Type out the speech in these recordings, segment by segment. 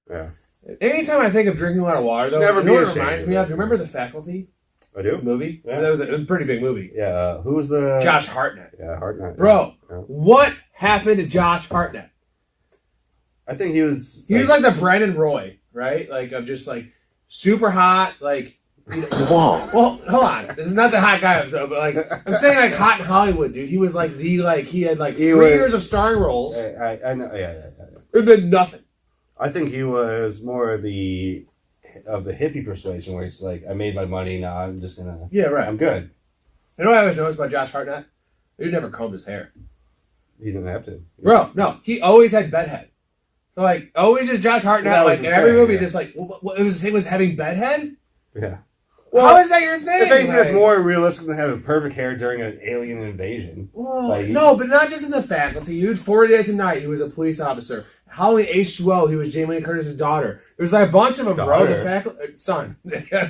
Yeah. Anytime I think of drinking a lot of water, though, Never you know what be it reminds ashamed me of of? Do you remember The Faculty? I do? Movie? Yeah. That was a pretty big movie. Yeah. Who was the... Josh Hartnett. Yeah, Hartnett. Bro, Yeah. what happened to Josh Hartnett? I think he was... He was like the Brandon Roy, right? Like, of just, like, super hot, like... You know, Whoa. Well, hold on. This is not the hot guy episode, but, like, I'm saying, like, hot in Hollywood, dude. He was, like, he had, like, 3 years of starring roles. I know. Yeah. And then nothing. I think he was more of the hippie persuasion where it's like, I made my money, now I'm just gonna... Yeah, right. I'm good. You know what I always noticed about Josh Hartnett? He never combed his hair. He didn't have to. Bro, no. He always had bedhead. So, like, always just Josh Hartnett, Well, like, in every thing, movie, yeah. just like, it was having bedhead? Yeah. How is that your thing? I think like, that's more realistic than having perfect hair during an alien invasion. Well, Like, no, but not just in The Faculty. Dude, 40 Days a Night, he was a police officer. Halloween H2O, he was Jamie Lee Curtis's daughter. There's like a bunch of them, bro. The faculty, son.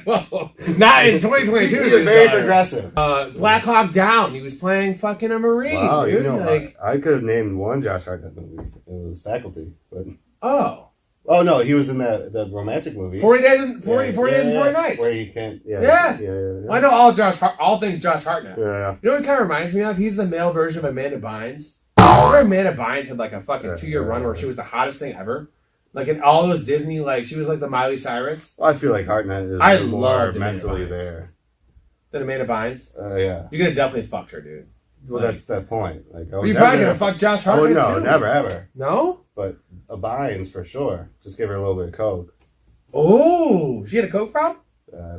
Well, not in 2022. He was very progressive. Black Hawk Down, he was playing fucking a Marine, Wow, dude. you know, like, I could have named one Josh Hartnett movie. It was Faculty. But... Oh, no, he was in the romantic movie. 40 Days and 40 Days and 40 Nights. Where you can't... Yeah. Well, I know all things Josh Hartnett. Yeah. You know what he kind of reminds me of? He's the male version of Amanda Bynes. Remember Amanda Bynes had like a fucking 2-year run where she was the hottest thing ever? Like in all those Disney, like she was like the Miley Cyrus. Well, I feel like Hartnett is I more loved mentally Amanda Bynes. there. Than Amanda Bynes? Yeah. You could have definitely fucked her, dude. Well, Like, that's that point. Like, you're probably going to fuck Josh Oh, Hartnett no, too. never, ever. No? But a Bynes, for sure. Just give her a little bit of coke. Oh, she had a coke problem?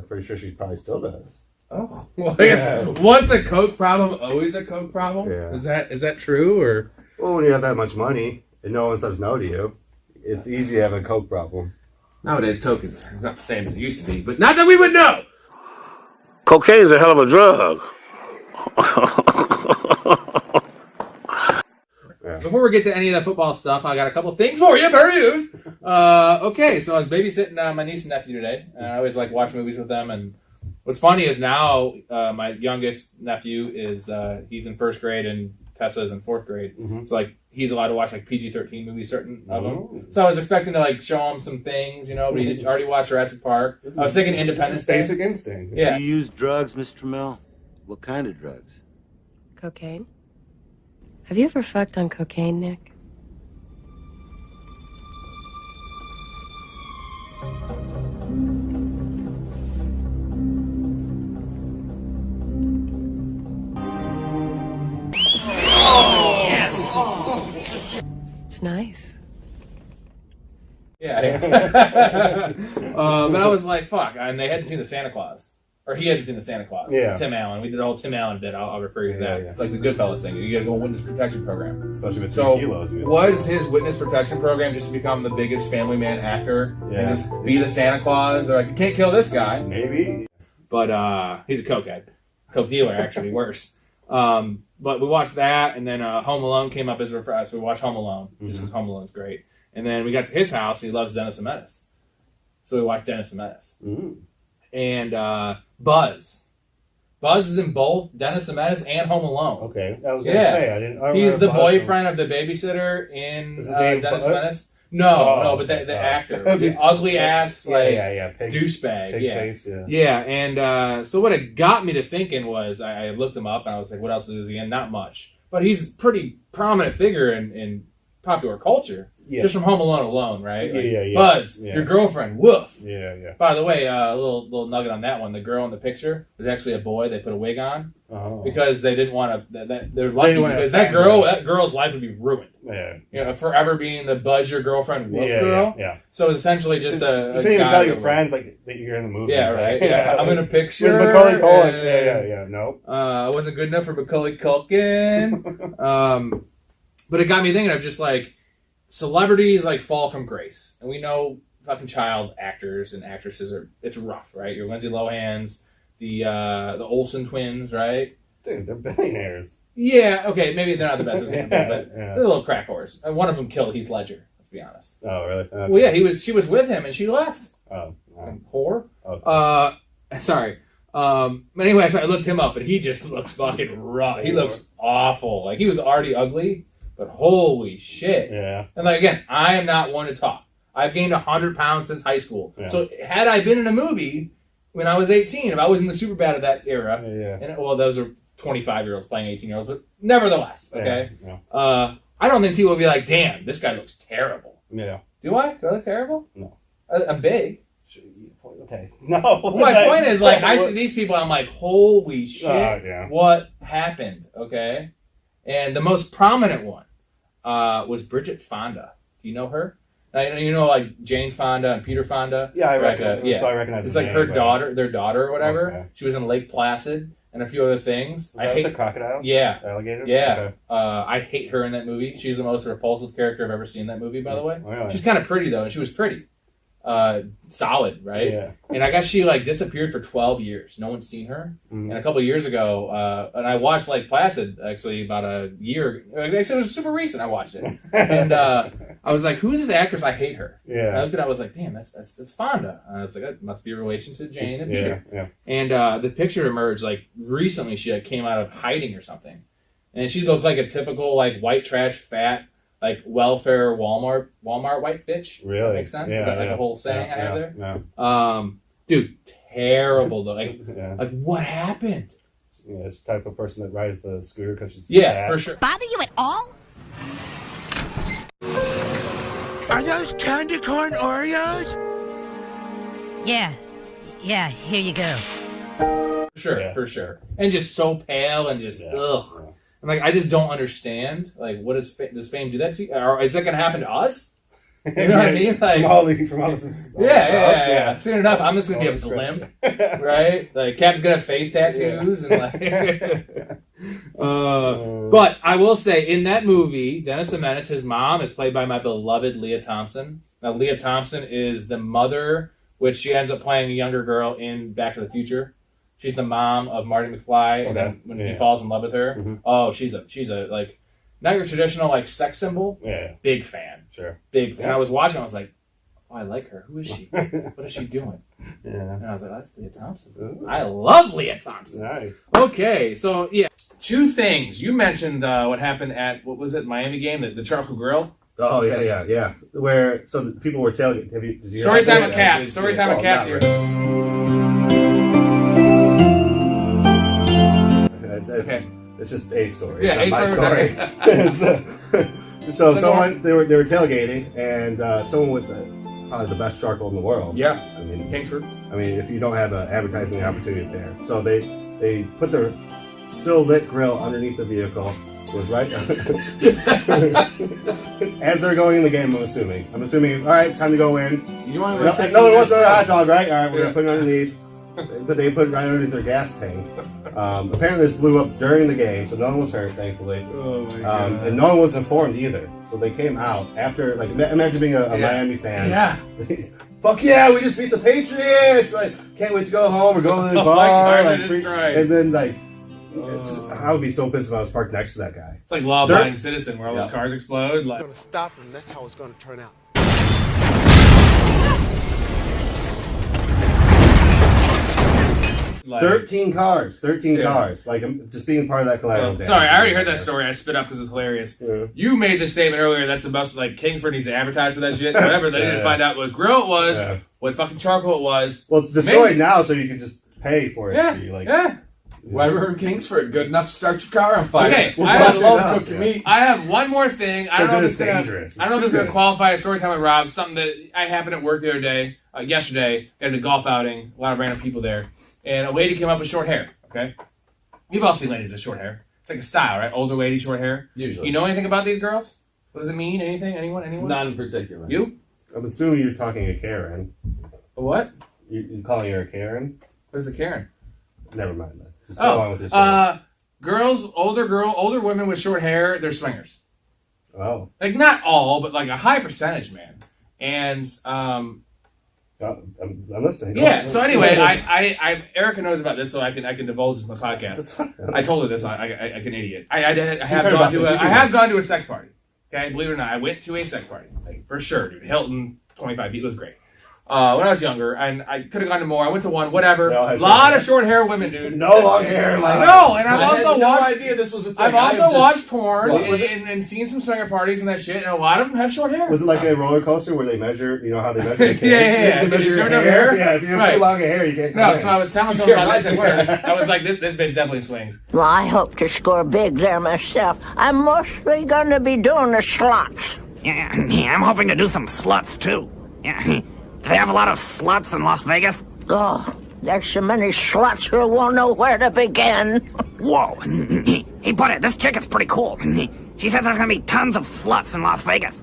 Pretty sure she probably still does. Oh. Well, I guess once a coke problem, always a coke problem? Yeah. Is that true, or... Well, when you have that much money and no one says no to you, it's easy to have a coke problem. Nowadays, coke is not the same as it used to be, but not that we would know. Cocaine's a hell of a drug. Yeah. Before we get to any of the football stuff, I got a couple things for you, Barry. Okay, so I was babysitting my niece and nephew today. I always like watch movies with them, and what's funny is now my youngest nephew is he's in 1st grade and Tessa's in 4th grade. Mm-hmm. So like he's allowed to watch like PG-13 movies, certain of them. So I was expecting to like show him some things, you know, but he already watched Jurassic Park. I was thinking Independence Day. Basic instinct. Yeah. Do you use drugs, Mr. Mel? What kind of drugs? Cocaine? Have you ever fucked on cocaine, Nick? It's nice. Yeah. But I was like, fuck. And they hadn't seen the Santa Claus. Or he hadn't seen the Santa Claus. Yeah. Tim Allen. We did the whole Tim Allen bit. I'll refer you to that. Yeah. It's like the Goodfellas thing. You gotta go witness protection program. Especially with 2 So, kilos. you know. was his witness protection program just to become the biggest family man actor? Yeah. And just be the Santa Claus? They're like, you can't kill this guy. Maybe. But he's a cokehead. Coke dealer, actually, worse. But we watched that, and then Home Alone came up as a refresh. So we watched Home Alone, just because Home Alone's great. And then we got to his house, and he loves Dennis the Menace. So we watched Dennis the Menace. Mm. And Buzz. Buzz is in both Dennis the Menace and Home Alone. Okay. I was going to say, I didn't He's the Buzz boyfriend of the babysitter in Is his name Dennis the Buzz? Menace. No, but the actor. The ugly ass, like, Pig, douchebag. pig Yeah. face, yeah. Yeah, and so what it got me to thinking was, I looked him up, and I was like, what else is he in? Not much. But he's a pretty prominent figure in popular culture. Yeah. Just from Home Alone, right? Like, Yeah. Buzz, Yeah. your girlfriend, woof. Yeah. By the way, a little nugget on that one. The girl in the picture was actually a boy. They put a wig on Oh. because they didn't want to. They're lucky didn't want because to that offend girl's life would be ruined. Yeah. You know, forever being the Buzz, your girlfriend, woof girl. Yeah. So it's essentially just You a can't even guy tell your that- friends like that you're in the movie. Yeah, right. Yeah, I'm in a picture. With Macaulay Culkin. and, Yeah. Nope. I wasn't good enough for Macaulay Culkin. But it got me thinking of just like celebrities like fall from grace, and we know fucking child actors and actresses it's rough, right? Your Lindsay Lohans, the Olsen twins, right? Dude, they're billionaires. Yeah, okay, maybe they're not the best example, but Yeah. they're a little crack whores. One of them killed Heath Ledger. Let's be honest. Oh, really? Okay. Well, yeah, she was with him, and she left. Oh. Whore. Okay. Sorry. But anyway, so I looked him up, and he just looks fucking rough. He looks awful. Like, he was already ugly, but holy shit. Yeah. And like, again, I am not one to talk. I've gained 100 pounds since high school. Yeah. So had I been in a movie when I was 18, if I was in the Superbad of that era, and well, those are 25-year-olds playing 18-year-olds, but nevertheless, okay? Yeah. I don't think people would be like, damn, this guy looks terrible. Yeah. Do I? Do I look terrible? No. I'm big. Okay. No. Well, my point is, like, I see these people, and I'm like, holy shit, yeah. what happened? Okay? And the most prominent one was Bridget Fonda. Do you know her? You know, like Jane Fonda and Peter Fonda? Yeah, I like, recognize. So I recognize. It's like her daughter, their daughter or whatever. Okay. She was in Lake Placid and a few other things. I hate the crocodiles. Yeah. Alligators. Yeah. Okay. I hate her in that movie. She's the most repulsive character I've ever seen in that movie, by the way. Really? She's kind of pretty, though, and she was pretty. Solid, right? Yeah. And I guess she like disappeared for 12 years. No one's seen her. Mm-hmm. And a couple of years ago, and I watched Lake Placid actually about a year. It was super recent. I watched it, and I was like, "Who is this actress? I hate her." Yeah. And I looked at it, I was like, "Damn, that's Fonda." And I was like, "That must be a relation to Jane and Peter." Yeah. And the picture emerged like recently. She like came out of hiding or something, and she looked like a typical like white trash fat. Like welfare Walmart white bitch. Really? That makes sense? Yeah, Is that like a whole saying I have there? Yeah. Dude, terrible though. Like, Yeah. like what happened? Yeah, it's the type of person that rides the scooter because she's Yeah, for sure. Bother you at all? Are those candy corn Oreos? Yeah, here you go. For sure, Yeah. for sure. And just so pale and just ugh. Yeah. I'm like, I just don't understand. Like, what does fame do that to you? Or is that gonna happen to us? You know what I mean? Like, from all the yeah. Soon enough, I'm just gonna be a blimp, right? Like, Cap's gonna have face tattoos and like. But I will say, in that movie, Dennis the Menace, his mom is played by my beloved Leah Thompson. Now, Leah Thompson is the mother, which she ends up playing a younger girl in Back to the Future. She's the mom of Marty McFly, and then when he falls in love with her, oh, she's a like, not your traditional like sex symbol. Yeah. Big fan. Sure. Big fan. I was watching, I was like, oh, I like her. Who is she? What is she doing? Yeah. And I was like, that's Leah Thompson. Ooh. I love Leah Thompson. Nice. Okay, so yeah, two things. You mentioned what happened at what was it, Miami game, the Charcoal Grill. Oh yeah. Where the people were tailgating. Did you Story hear time that? with Caps. Story time with Caps here. It's just a story. Yeah, it's not a my story. so someone they were tailgating and someone with probably the best charcoal in the world. Yeah. I mean, Kingsford. I mean, if you don't have an advertising opportunity there, so they put their still lit grill underneath the vehicle. Was right as they're going in the game. I'm assuming. All right, it's time to go in. You want No, no one wants a hot dog, right? All right, we're gonna put it underneath. But they put it right underneath their gas tank. Apparently, this blew up during the game, so no one was hurt, thankfully. Oh my god! And no one was informed either. So they came out after, like, imagine being a Miami fan. Yeah. Fuck yeah, we just beat the Patriots! Like, can't wait to go home or go to the bar. God, Like, just tried. and then, like, I would be so pissed if I was parked next to that guy. It's like law-abiding citizen where all those cars explode. Like, I'm gonna stop him. That's how it's gonna turn out. like 13 cars. Like, I'm just being part of that collateral damage. sorry, I already heard that story. I spit up because it's hilarious. Yeah. You made the statement earlier. That's the most like Kingsford needs to advertise for that shit. Whatever. They didn't find out what grill it was, what fucking charcoal it was. Well, it's destroyed now, so you can just pay for it. Yeah. So you, like, Yeah. Whatever in Kingsford, good enough to start your car on fire. Okay, Well, I bust have, it up, cook your yeah. meat. I have one more thing. I don't know if it's dangerous. I don't know if it's going to qualify as story time with Rob. Something that I happened at work the other day, yesterday, at a golf outing. A lot of random people there, and a lady came up with short hair. Okay, you've all seen ladies with short hair. It's like a style, right? Older lady, short hair. Usually. You know anything about these girls? What does it mean? Anything? Anyone? Not in particular. You? I'm assuming you're talking a Karen. A what? You're calling her a Karen? What is a Karen? Never mind that. Just go on with your story. Girls, older women with short hair, they're swingers. Oh. Like not all, but like a high percentage, man. And I'm listening. yeah. So anyway, I Erica knows about this, so I can divulge this in the podcast. I told her this. I an idiot. I have gone to a sex party. Okay, believe it or not, I went to a sex party. Like for sure, dude. Hilton, 25 feet was great. when I was younger, and I could have gone to more. I went to one, whatever. No, A lot of short hair women, dude. No long hair. Like, No, and I've I also had no watched. idea this was a thing. I've also watched porn What was and seen some swinger parties and that shit, and a lot of them have short hair. Was it like a roller coaster where they measure, you know how they measure the kids? Yeah. They measure You your showed up hair? Yeah, if you have Right. too long a hair, you can't come No, in. so I was telling someone about this. I was like, this bitch definitely swings. Well, I hope to score big there myself. I'm mostly gonna be doing the slots. Yeah, I'm hoping to do some sluts, too. Yeah. Do they have a lot of sluts in Las Vegas? Oh, there's so many sluts who won't know where to begin. Whoa. Hey, buddy, this chick is pretty cool. She says there's gonna be tons of sluts in Las Vegas.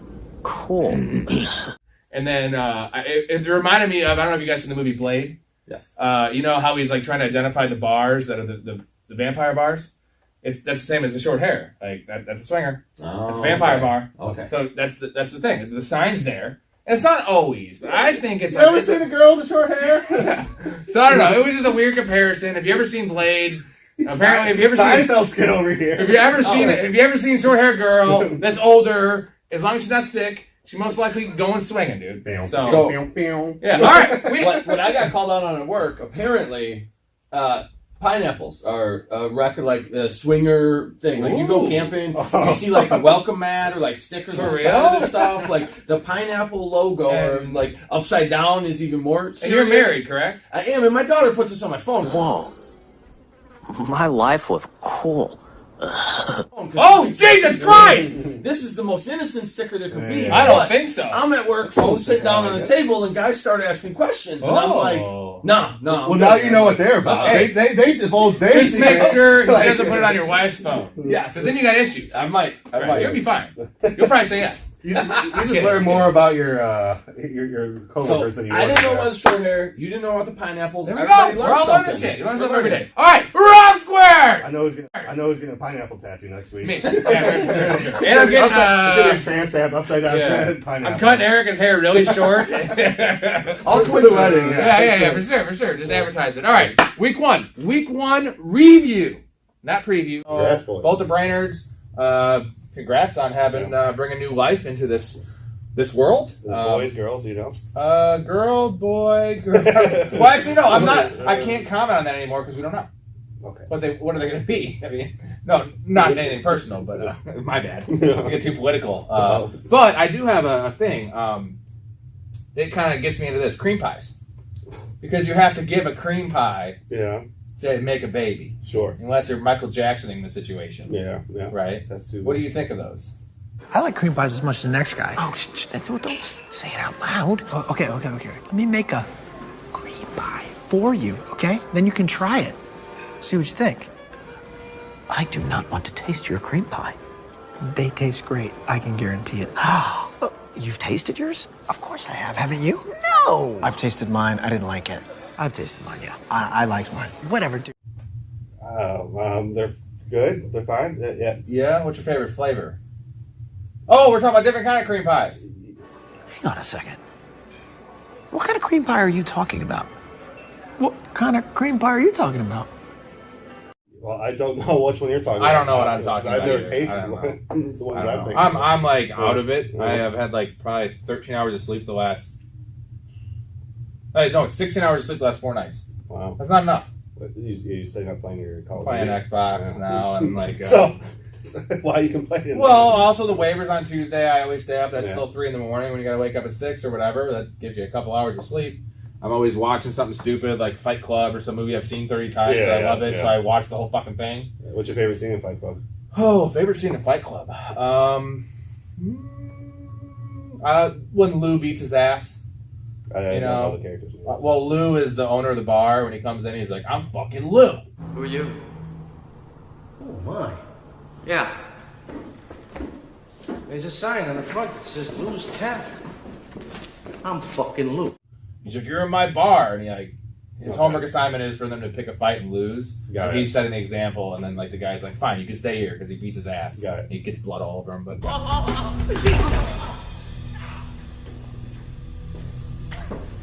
Cool. And then it reminded me of, I don't know if you guys seen the movie Blade. Yes. You know how he's like trying to identify the bars that are the vampire bars? That's the same as the short hair. Like that's a swinger. That's a vampire bar. Okay. So that's the thing. The sign's there. And it's not always, but I think it's. You ever seen a girl with short hair? So I don't know. It was just a weird comparison. Have you ever seen Blade? Apparently, have you ever seen Seinfeld's kid over here? Have you ever seen short hair girl that's older? As long as she's not sick, she most likely going swinging, dude. So yeah. All right. What I got called out on at work, apparently, pineapples are a record, like a swinger thing. Like you go camping, you see like a welcome mat or like stickers on the side of their stuff. Like the pineapple logo or like upside down is even more serious. And you're married, correct? I am, and my daughter puts this on my phone. Whoa. My life was cool. Oh, Jesus Christ! This is the most innocent sticker there could be. I don't but think so. I'm at work, phone sitting down on the table, and guys start asking questions, and I'm like, nah. Well, now you know what they're about. Hey. They divulge their Just make secret. sure he Like- doesn't put it on your wife's phone. Yes. Because then you got issues. I might. You'll be fine. You'll probably say yes. You just learn more about your coworkers So than you. I work didn't know with. about the short hair. You didn't know about the pineapples. There we Everybody go. We're learns all learning something. shit. You learn something every day. All right, Rob Square. I know who's getting a pineapple tattoo next week. Me. Yeah, for sure. And I'm getting a tramp stamp upside down pineapple. I'm cutting Erica's hair really short. All for the wedding. Yeah, for sure. Just advertise it. All right, week one review, not preview. Congrats, boys. Both the Brainards. Congrats on having bringing new life into this world. Boys, girls, you know. Girl, boy, girl. Well, actually, no, I'm not. I can't comment on that anymore because we don't know. Okay. What are they going to be? I mean, no, not anything personal, but my bad. I get too political. But I do have a thing. It kind of gets me into this cream pies because you have to give a cream pie to make a baby. Sure. Unless you're Michael Jacksoning the situation. Yeah. Right. That's too. What do you think of those? I like cream pies as much as the next guy. Oh, don't say it out loud. Oh, okay. Let me make a cream pie for you, okay? Then you can try it. See what you think. I do not want to taste your cream pie. They taste great. I can guarantee it. You've tasted yours? Of course I have. Haven't you? No. I've tasted mine. I didn't like it. I've tasted mine, yeah. I liked mine. Whatever, dude. They're good. They're fine. Yeah. Yeah. What's your favorite flavor? Oh, we're talking about different kind of cream pies. Hang on a second. What kind of cream pie are you talking about? What kind of cream pie are you talking about? Well, I don't know which one you're talking about. I don't know what I'm talking about. I've never either. tasted one. The ones I'm thinking. I'm like out of it. Yeah. I have had like probably 13 hours of sleep the last. No, it's 16 hours of sleep the last 4 nights. Wow. That's not enough. But you say not playing your Call of Playing Duty. Xbox now and like. So why are you complaining? Well, also the waivers on Tuesday. I always stay up. That's Yeah. till 3 in the morning when you got to wake up at 6 or whatever. That gives you a couple hours of sleep. I'm always watching something stupid like Fight Club or some movie I've seen 30 times. Yeah, I love it, yeah. so I watch the whole fucking thing. What's your favorite scene in Fight Club? Oh, favorite scene in Fight Club. When Lou beats his ass. I You don't know, know the characters. well, Lou is the owner of the bar. When he comes in, he's like, "I'm fucking Lou." Who are you? Oh, my. Yeah. There's a sign on the front that says Lou's Tap. I'm fucking Lou. He's like, "You're in my bar," and his homework assignment is for them to pick a fight and lose. Got so it. he's setting the example, and then like the guy's like, "Fine, you can stay here," because he beats his ass. Got it. He gets blood all over him, but.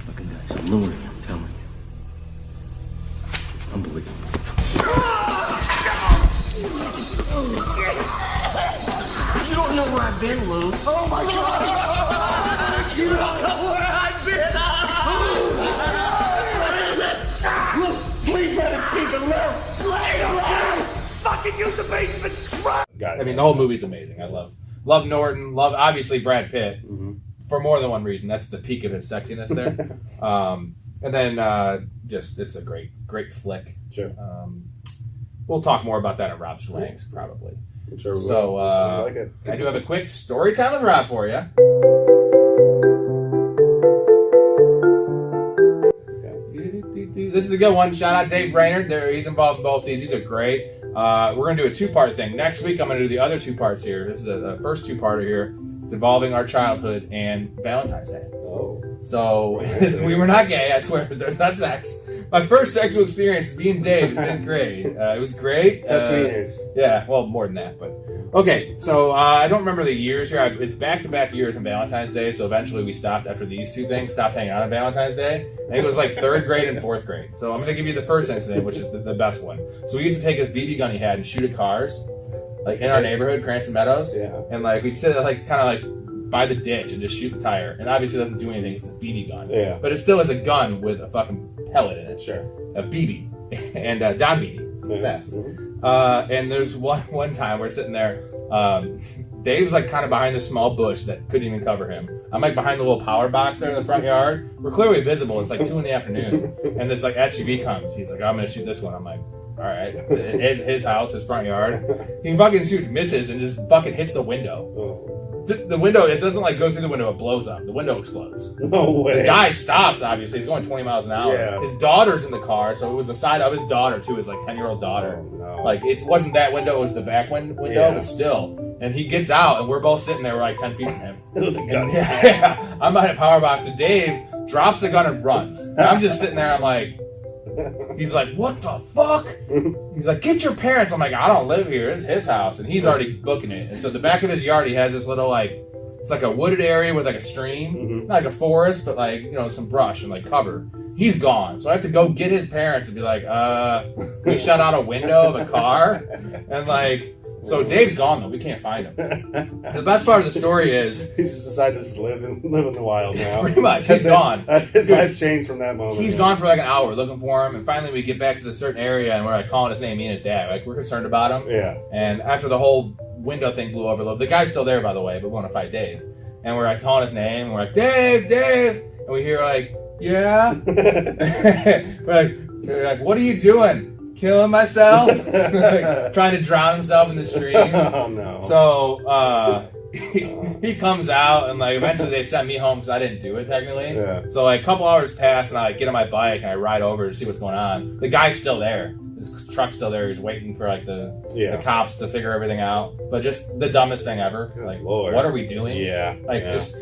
Fucking guy's a loony, I'm telling you. Unbelievable. You don't know where I've been, Lou. Oh, my God. You don't know where I've been. use the basement truck. I mean, the whole movie's amazing. I love Norton. Love obviously Brad Pitt for more than one reason. That's the peak of his sexiness there. And then just it's a great flick. Sure. We'll talk more about that at Rob Schwank's probably. I'm sure we will. So Sounds like it. I do have a quick story time with Rob for you. This is a good one. Shout out Dave Brainerd. He's involved in both these. These are great. We're going to do a two-part thing. Next week, I'm going to do the other two parts here. This is the first two-parter here. It's involving our childhood and Valentine's Day. Oh. So, we were not gay, I swear. There's not sex. My first sexual experience is being Dave in 5th grade. It was great. Yeah, well, more than that, but... Okay, so I don't remember the years here. It's back-to-back years on Valentine's Day, so eventually we stopped after these two things, stopped hanging out on Valentine's Day. I think it was like 3rd grade and 4th grade. So I'm going to give you the first incident, which is the best one. So we used to take this BB gun he had and shoot at cars, like in our neighborhood, Cranston Meadows. Yeah. And like we'd sit like kind of like by the ditch and just shoot the tire. And obviously it doesn't do anything, it's a BB gun. Yeah. But it still is a gun with a fucking pellet in it. Sure. A BB. And Don BB. Fast. And there's one time we're sitting there. Dave's like kind of behind this small bush that couldn't even cover him. I'm like behind the little power box there in the front yard. We're clearly visible. It's like 2 PM, and this like SUV comes. He's like, I'm gonna shoot this one. I'm like, all right. It's his house, his front yard. He fucking shoots, misses, and just fucking hits the window. The window, it doesn't like go through the window, it blows up. The window explodes. No way. The guy stops, obviously. He's going 20 miles an hour. Yeah. His daughter's in the car, so it was the side of his daughter, too, his like 10-year-old daughter. Oh, no. Like, it wasn't that window, it was the back window, but still. And he gets out, and we're both sitting there, we're like 10 feet from him. The gun. Yeah. I'm behind a power box, and Dave drops the gun and runs. And I'm just sitting there, I'm like, he's like, what the fuck? He's like, get your parents. I'm like, I don't live here. It's his house. And he's already booking it. And so the back of his yard, he has this little, like, it's like a wooded area with like a stream. Not like a forest, but like, you know, some brush and like cover. He's gone. So I have to go get his parents and be like, we shut out a window of a car. And like, so Dave's gone though. We can't find him. The best part of the story is he's just decided to just live in the wild now. Pretty much. He's gone. His life's changed from that moment. He's gone for like an hour looking for him, and finally we get back to the certain area and we're like calling his name, me and his dad. Like we're concerned about him. Yeah. And after the whole window thing blew over, the guy's still there by the way, but we want to fight Dave. And we're like calling his name, and we're like, Dave! And we hear like, yeah? we're like, what are you doing? Killing myself? Like, trying to drown himself in the stream. Oh no. So he comes out, and like eventually they sent me home because I didn't do it technically. Yeah. So like a couple hours pass, and I get on my bike and I ride over to see what's going on. The guy's still there. His truck's still there. He's waiting for like the cops to figure everything out. But just the dumbest thing ever. Good like, Lord. What are we doing? Yeah. Like just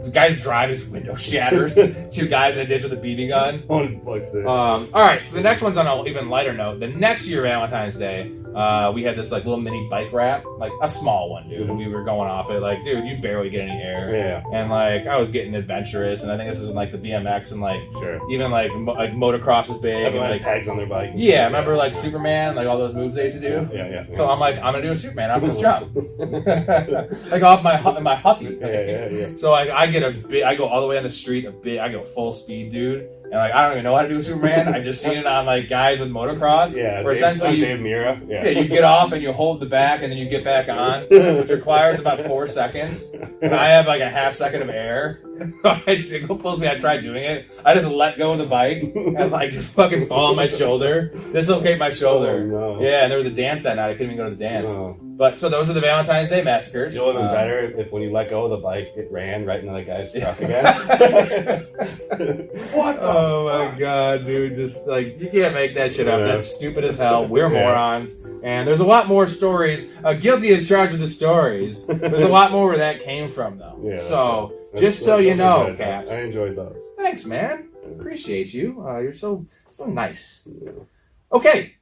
the guy's driving, his window shatters. 2 guys in a ditch with a BB gun. All right. So the next one's on an even lighter note. The next year, Valentine's Day, we had this like little mini bike rap, like a small one, dude. And we were going off it, like, dude, you barely get any air. Yeah. And like I was getting adventurous, and I think this was in like the BMX and like even like motocross was big. Everyone and, like had pegs on their bike. Yeah, remember like Superman, like all those moves they used to do. Yeah. So I'm like, I'm gonna do a Superman off this jump, like off my Huffy. Yeah. So I go all the way on the street, I go full speed, dude. And like I don't even know how to do Superman. I just seen it on like guys with motocross. Yeah, where essentially Dave Mira. Yeah, you get off and you hold the back and then you get back on, which requires about 4 seconds. And I have like a half second of air. It pulls me. I tried doing it. I just let go of the bike and like just fucking fall on my shoulder, dislocate my shoulder. Oh, no. Yeah, and there was a dance that night. I couldn't even go to the dance. No. But so those are the Valentine's Day massacres. It would have been better if when you let go of the bike, it ran right into the guy's truck again. What the Oh my god, dude. Just like, you can't make that shit up. That's stupid as hell. We're morons. And there's a lot more stories. Guilty as charged with the stories. There's a lot more where that came from, though. Yeah, so, just so you know, Caps. I enjoyed those. Thanks, man. Appreciate you. You're so nice. Okay.